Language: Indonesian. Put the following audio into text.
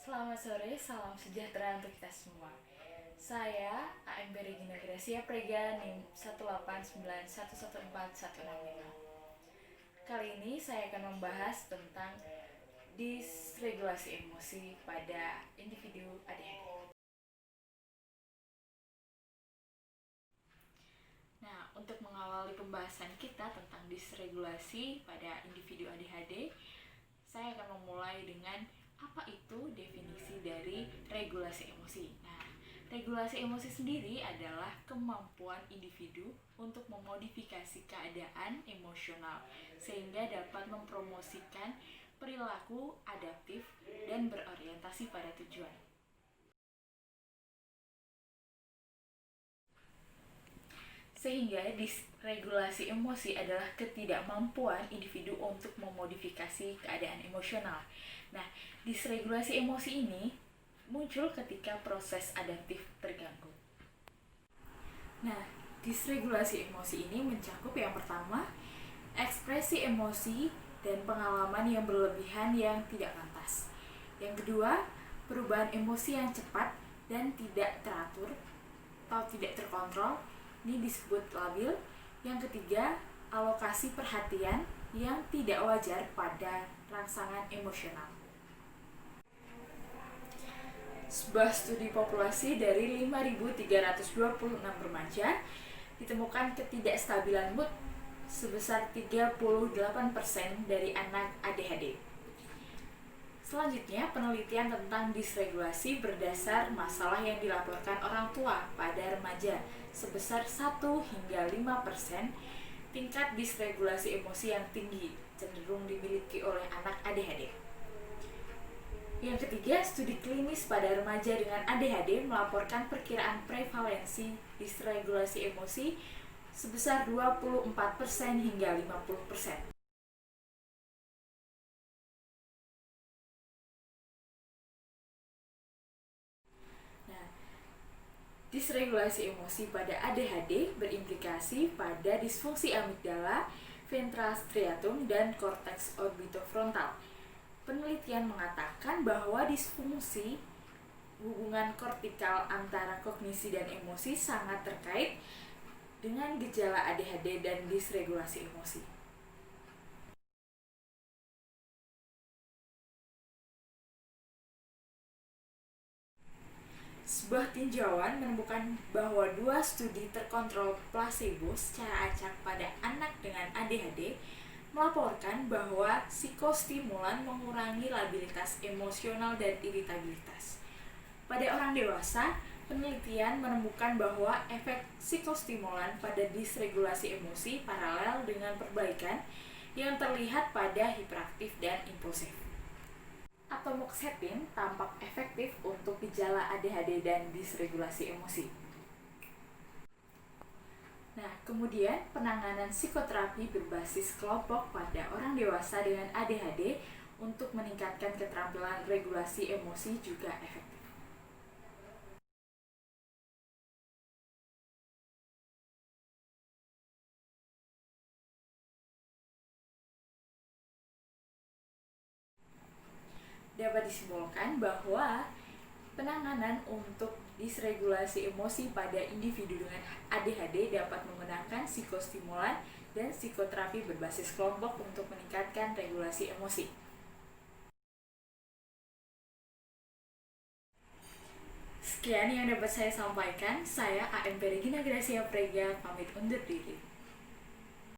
Selamat sore, salam sejahtera untuk kita semua. Saya AMB Regina Gracia Prega NIM 189114165. Kali ini saya akan membahas tentang dysregulasi emosi pada individu ADHD. Nah, untuk mengawali pembahasan kita tentang dysregulasi pada individu ADHD, saya akan memulai dengan apa itu definisi dari regulasi emosi. Nah, regulasi emosi sendiri adalah kemampuan individu untuk memodifikasi keadaan emosional sehingga dapat mempromosikan perilaku adaptif dan berorientasi pada tujuan. Sehingga dysregulasi emosi adalah ketidakmampuan individu untuk memodifikasi keadaan emosional. Nah, dysregulasi emosi ini muncul ketika proses adaptif terganggu. Nah, dysregulasi emosi ini mencakup yang pertama, ekspresi emosi dan pengalaman yang berlebihan yang tidak pantas. Yang kedua, perubahan emosi yang cepat dan tidak teratur atau tidak terkontrol, ini disebut labil. Yang ketiga, alokasi perhatian yang tidak wajar pada rangsangan emosional. Sebuah studi populasi dari 5.326 remaja ditemukan ketidakstabilan mood sebesar 38% dari anak ADHD. Selanjutnya, penelitian tentang dysregulasi berdasar masalah yang dilaporkan orang tua pada remaja sebesar 1 hingga 5%. Tingkat dysregulasi emosi yang tinggi cenderung dimiliki oleh anak ADHD. Yang ketiga, studi klinis pada remaja dengan ADHD melaporkan perkiraan prevalensi dysregulasi emosi sebesar 24% hingga 50%. Dysregulasi emosi pada ADHD berimplikasi pada disfungsi amigdala, ventral striatum, dan korteks orbitofrontal. Penelitian mengatakan bahwa disfungsi hubungan kortikal antara kognisi dan emosi sangat terkait dengan gejala ADHD dan dysregulasi emosi. Sebuah tinjauan menemukan bahwa 2 studi terkontrol placebo secara acak pada anak dengan ADHD melaporkan bahwa psikostimulan mengurangi labilitas emosional dan iritabilitas. Pada orang dewasa, penelitian menemukan bahwa efek psikostimulan pada dysregulasi emosi paralel dengan perbaikan yang terlihat pada hiperaktif dan impulsif. Atomoxetin tampak efektif untuk gejala ADHD dan dysregulasi emosi. Nah, kemudian penanganan psikoterapi berbasis kelompok pada orang dewasa dengan ADHD untuk meningkatkan keterampilan regulasi emosi juga efektif. Dapat disimpulkan bahwa penanganan untuk dysregulasi emosi pada individu dengan ADHD dapat menggunakan psikostimulan dan psikoterapi berbasis kelompok untuk meningkatkan regulasi emosi. Sekian yang dapat saya sampaikan. Saya AMP Regina Gracia Prega pamit undur diri.